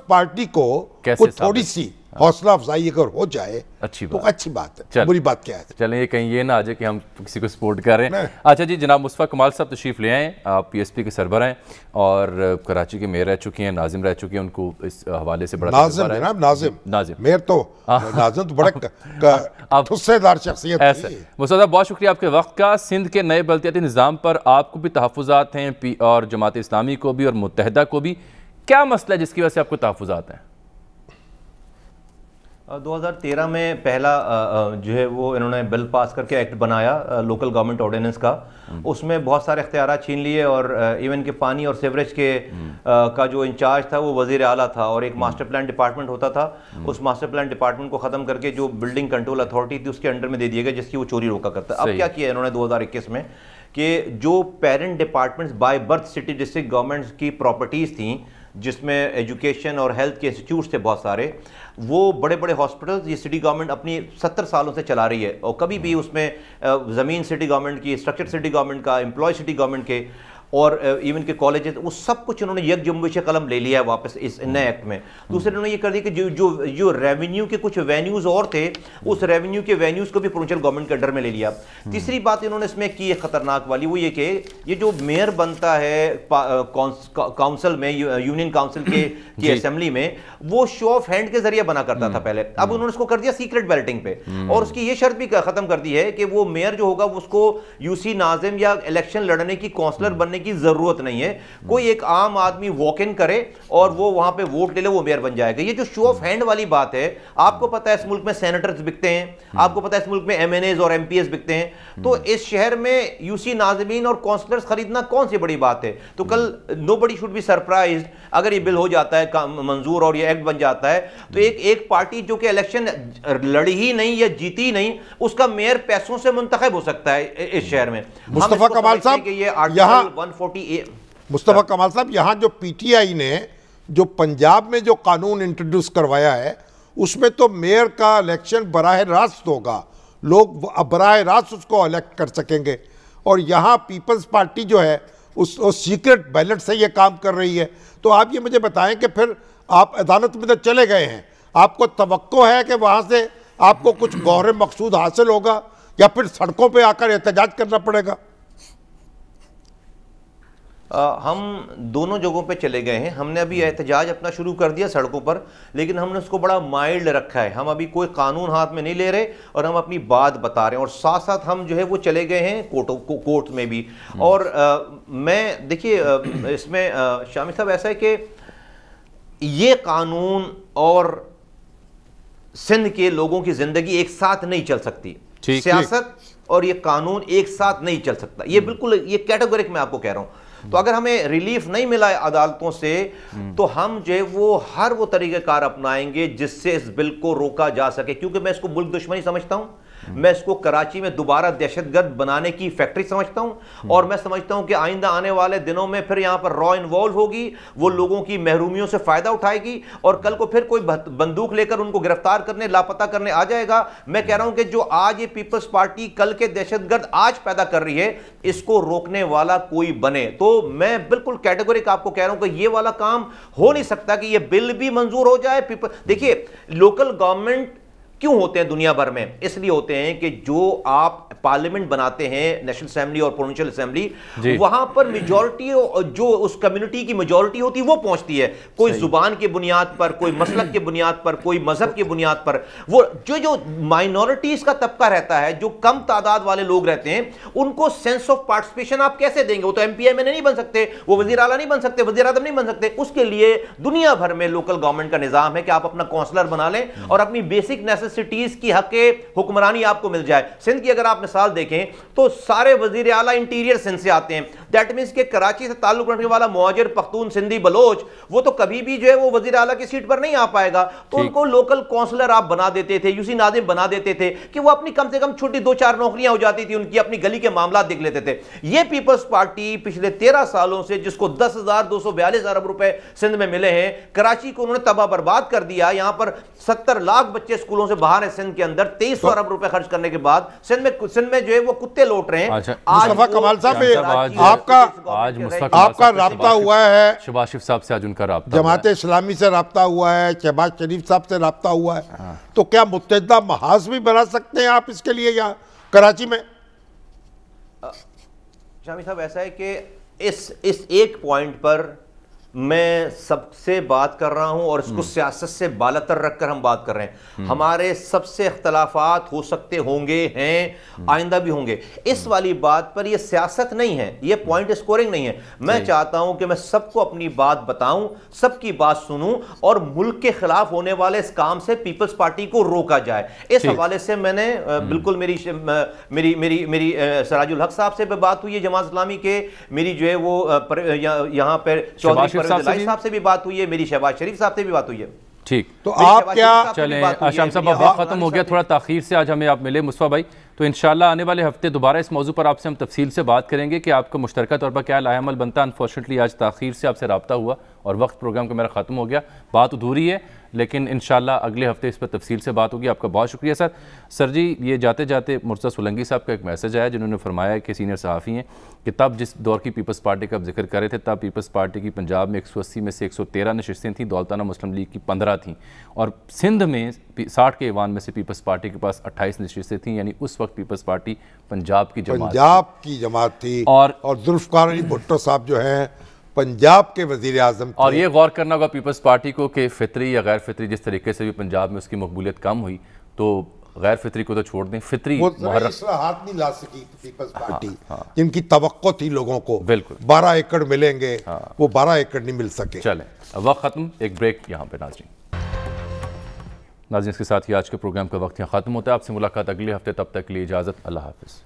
پارٹی کو تھوڑی سی حوصلہ افزائی اگر ہو جائے تو اچھی بات ہے، بری بات کیا ہے. چلیں یہ کہیں یہ نہ آ جائے کہ ہم کسی کو سپورٹ کر رہے ہیں. اچھا جی، جناب مصطفیٰ کمال صاحب تشریف لے آئے، آپ پی ایس پی کے سربراہ ہیں اور کراچی کے میئر رہ چکی ہیں، ناظم رہ چکی ہیں. ان کو اس حوالے سے بڑا ناظم میئر تو ناظم تو بڑا ٹھسے دار شخصیت تھی. مصطفیٰ صاحب بہت شکریہ آپ کے وقت کا. سندھ کے نئے بلدیاتی نظام پر آپ کو بھی تحفظات ہیں اور جماعت اسلامی کو بھی اور متحدہ کو بھی. کیا مسئلہ ہے جس کی وجہ سے آپ کو تحفظات ہیں؟ 2013 میں پہلا جو ہے وہ انہوں نے بل پاس کر کے ایکٹ بنایا لوکل گورنمنٹ آرڈیننس کا. اس میں بہت سارے اختیارات چھین لیے اور ایون کہ پانی اور سیوریج کے کا جو انچارج تھا وہ وزیر اعلیٰ تھا اور ایک ماسٹر پلان ڈپارٹمنٹ ہوتا تھا. اس ماسٹر پلان ڈپارٹمنٹ کو ختم کر کے جو بلڈنگ کنٹرول اتھارٹی تھی اس کے انڈر میں دے دیا گیا جس کی وہ چوری روکا کرتا. اب کیا کیا انہوں نے 2021 میں کہ جو parent departments by birth city district governments کی پراپرٹیز تھیں جس میں ایجوکیشن اور ہیلتھ کے انسٹیٹیوٹس تھے بہت سارے، وہ بڑے بڑے ہاسپٹلز یہ سٹی گورنمنٹ اپنی 70 سالوں سے چلا رہی ہے، اور کبھی بھی اس میں زمین سٹی گورنمنٹ کی، اسٹرکچر سٹی گورنمنٹ کا، امپلائی سٹی گورنمنٹ کے، اور ایون کے کالجز، وہ سب کچھ انہوں نے یک جنبش قلم لے لیا ہے واپس اس نئے ایکٹ میں۔ دوسرے انہوں نے یہ کر دیا کہ جو ریونیو کے کچھ وینیوز اور تھے، اس ریونیو کے وینیوز کو بھی پروونشل گورنمنٹ کے انڈر میں لے لیا۔ تیسری بات انہوں نے اس میں کی ہے خطرناک والی، وہ یہ کہ یہ جو میئر بنتا ہے کاؤنسل میں، یونین کاؤنسل کی اسمبلی میں، وہ شو آف ہینڈ کے ذریعے بنا کرتا تھا پہلے، اب انہوں نے اس کو کر دیا سیکرٹ بیلٹنگ پہ، اور اس کی یہ شرط بھی ختم کر دی ہے کہ وہ میئر جو ہوگا اس کو یو سی ناظم یا الیکشن لڑنے کی، کونسلر بننے کی ضرورت نہیں ہے، کوئی ایک عام آدمی واک ان کرے اور وہ وہاں پہ ووٹ لے لے، وہ میئر بن جائے گا۔ یہ جو شو آف ہینڈ والی بات ہے، آپ کو پتہ ہے اس ملک میں سینیٹرز بکتے ہیں، آپ کو پتہ ہے اس ملک میں ایم این ایز اور ایم پی ایز بکتے ہیں، تو اس شہر میں یو سی ناظمین اور کونسلرز خریدنا کون سی بڑی بات ہے؟ تو کل نو بڈی شوڈ بی سرپرائزڈ اگر یہ بل ہو جاتا ہے منظور اور یہ ایکٹ بن جاتا ہے، تو ایک پارٹی جو کہ الیکشن لڑی ہی نہیں یا جیتی نہیں، اس کا میئر پیسوں سے منتخب ہو سکتا ہے اس شہر میں۔ مصطفیٰ کمال صاحب یہاں، مصطفیٰ کمال صاحب یہاں جو پی ٹی آئی نے جو پنجاب میں جو قانون انٹروڈیوس کروایا ہے، اس میں تو میئر کا الیکشن براہ راست ہوگا، لوگ براہ راست اس کو الیکٹ کر سکیں گے، اور یہاں پیپلز پارٹی جو ہے اس سیکرٹ بیلٹ سے یہ کام کر رہی ہے۔ تو آپ یہ مجھے بتائیں کہ پھر آپ عدالت میں تو چلے گئے ہیں، آپ کو توقع ہے کہ وہاں سے آپ کو کچھ غور مقصود حاصل ہوگا، یا پھر سڑکوں پہ آ کر احتجاج کرنا پڑے گا؟ ہم دونوں جگہوں پہ چلے گئے ہیں، ہم نے ابھی احتجاج اپنا شروع کر دیا سڑکوں پر، لیکن ہم نے اس کو بڑا مائلڈ رکھا ہے، ہم ابھی کوئی قانون ہاتھ میں نہیں لے رہے، اور ہم اپنی بات بتا رہے ہیں، اور ساتھ ساتھ ہم جو ہے وہ چلے گئے ہیں کورٹ میں بھی۔ اور میں دیکھیے اس میں شامی صاحب ایسا ہے کہ یہ قانون اور سندھ کے لوگوں کی زندگی ایک ساتھ نہیں چل سکتی، سیاست اور یہ قانون ایک ساتھ نہیں چل سکتا، یہ بالکل یہ کیٹیگورک میں آپ کو کہہ رہا ہوں۔ تو اگر ہمیں ریلیف نہیں ملا عدالتوں سے، تو ہم جو ہے وہ ہر وہ طریقہ کار اپنائیں گے جس سے اس بل کو روکا جا سکے، کیونکہ میں اس کو ملک دشمنی سمجھتا ہوں، میں اس کو کراچی میں دوبارہ دہشت گرد بنانے کی فیکٹری سمجھتا ہوں، اور میں سمجھتا ہوں کہ آئندہ آنے والے دنوں میں پھر یہاں پر را انوالو ہوگی، وہ لوگوں کی محرومیوں سے فائدہ اٹھائے گی، اور کل کو پھر کوئی بندوق لے کر ان کو گرفتار کرنے، لاپتہ کرنے آ جائے گا۔ میں کہہ رہا ہوں کہ جو آج یہ پیپلز پارٹی کل کے دہشت گرد آج پیدا کر رہی ہے، اس کو روکنے والا کوئی بنے، تو میں بالکل کیٹیگورک آپ کو کہہ رہا ہوں کہ یہ والا کام ہو نہیں سکتا کہ یہ بل بھی منظور ہو جائے۔ دیکھیے لوکل گورنمنٹ کیوں ہوتے ہیں دنیا بھر میں؟ اس لیے ہوتے ہیں کہ جو آپ پارلیمنٹ بناتے ہیں، نیشنل اسمبلی اور پروونشل اسمبلی، وہاں پر میجورٹی جو اس کمیونٹی کی میجورٹی ہوتی ہے وہ پہنچتی ہے، کوئی زبان کی بنیاد پر، کوئی مسلک کی بنیاد پر، کوئی مذہب کی بنیاد پر، وہ جو مائنورٹیز کا طبقہ رہتا ہے، جو کم تعداد والے لوگ رہتے ہیں، ان کو سینس آف پارٹیسپیشن آپ کیسے دیں گے؟ وہ تو ایم پی ایم این اے نہیں بن سکتے، وہ وزیر اعلیٰ نہیں بن سکتے، وزیر اعظم نہیں بن سکتے۔ اس کے لیے دنیا بھر میں لوکل گورنمنٹ کا نظام ہے کہ آپ اپنا کونسلر بنا لیں اور اپنی بیسک نیسیسٹیز کی حق حکمرانی آپ کو مل جائے۔ سندھ کی اگر آپ مثال دیکھیں تو سارے وزیر اعلیٰ انٹیریئر سندھ سے آتے ہیں، دیٹ مینس کہ کراچی سے تعلق رکھنے والا مہاجر پختون سندھی بلوچ وہ تو کبھی بھی جو ہے وہ وزیر اعلیٰ کی سیٹ پر نہیں آ پائے گا، تو ان کو لوکل کونسلر آپ بنا دیتے تھے، یو سی ناظم بنا دیتے تھے کہ وہ اپنی کم سے کم چھوٹی 2-4 نوکریاں ہو جاتی تھی، ان کی اپنی گلی کے معاملات دیکھ لیتے تھے۔ یہ پیپلز پارٹی پچھلے 13 سالوں سے جس کو 10,242 ارب روپے سندھ میں ملے ہیں، کراچی کو انہوں نے تباہ برباد کر دیا۔ یہاں پر 70 لاکھ بچے اسکولوں سے باہر ہیں سندھ کے اندر، 2300 ارب روپے خرچ کرنے کے بعد سندھ میں جو ہے وہ کتے لوٹ رہے ہیں۔ مصطفیٰ کمال صاحب آپ کا رابطہ ہوا ہے شہباز شریف صاحب سے، آج ان کا رابطہ جماعت اسلامی سے رابطہ ہوا ہے، شہباز شریف صاحب سے رابطہ ہوا ہے، تو کیا متحدہ محاذ بھی بنا سکتے ہیں آپ اس کے لیے یہاں کراچی میں؟ شامی صاحب ایسا ہے کہ اس ایک پوائنٹ پر میں سب سے بات کر رہا ہوں اور اس کو سیاست سے بالاتر رکھ کر ہم بات کر رہے ہیں۔ ہمارے سب سے اختلافات ہو سکتے ہوں گے، ہیں، آئندہ بھی ہوں گے، اس والی بات پر یہ سیاست نہیں ہے، یہ پوائنٹ اسکورنگ نہیں ہے۔ میں چاہتا ہوں کہ میں سب کو اپنی بات بتاؤں، سب کی بات سنوں، اور ملک کے خلاف ہونے والے اس کام سے پیپلز پارٹی کو روکا جائے۔ اس حوالے سے میں نے بالکل میری سراج الحق صاحب سے بات ہوئی ہے جماعت اسلامی کے، میری جو ہے وہ یہاں پر چودھری صاحب سے بھی بات ہوئی ہے، میری شہباز شریف صاحب سے بھی بات ہوئی ہے۔ ٹھیک، تو آپ کیا چلیں شام صاحب اب وقت ختم ہو گیا، تھوڑا تاخیر سے آج ہمیں آپ ملے۔ مصطفیٰ بھائی تو انشاءاللہ آنے والے ہفتے دوبارہ اس موضوع پر آپ سے ہم تفصیل سے بات کریں گے کہ آپ کا مشترکہ طور پر کیا لائحہ عمل بنتا ہے. انفارچونیٹلی آج تاخیر سے آپ سے رابطہ ہوا اور وقت پروگرام کا میرا ختم ہو گیا, بات ادھوری ہے, لیکن انشاءاللہ اگلے ہفتے اس پر تفصیل سے بات ہوگی. آپ کا بہت شکریہ سر. سر جی, یہ جاتے جاتے مرتضیٰ سولنگی صاحب کا ایک میسج آیا جنہوں نے فرمایا کہ سینئر صحافی ہیں کہ تب جس دور کی پیپلز پارٹی کا آپ ذکر کر رہے تھے, تب پیپلز پارٹی کی پنجاب میں 180 میں سے 113 نشستیں تھیں, دولتانہ مسلم لیگ کی 15 تھیں, اور سندھ میں 60 کے ایوان میں سے پیپلز پارٹی کے پاس 28 نشستیں تھیں. یعنی اس وقت پیپلز پارٹی پنجاب کی جماعت تھی, اور ذوالفقار علی بھٹو صاحب جو ہیں پنجاب کے وزیر اعظم تھے. اور یہ غور کرنا ہوگا پیپلز پارٹی کو کہ فطری یا غیر فطری جس طریقے سے بھی پنجاب میں اس کی مقبولیت کم ہوئی, تو غیر فطری کو تو چھوڑ دیں, فطری اصلاحات نہیں لا سکی پیپلز پارٹی جن کی توقع تھی لوگوں کو. بالکل 12 ایکڑ ملیں گے, وہ 12 ایکڑ نہیں مل سکے. چلیں وقت ختم, ایک بریک یہاں پہ. ناظرین اس کے ساتھ ہی آج کے پروگرام کا وقت یہاں ختم ہوتا ہے. آپ سے ملاقات اگلے ہفتے, تب تک کے لیے اجازت, اللہ حافظ.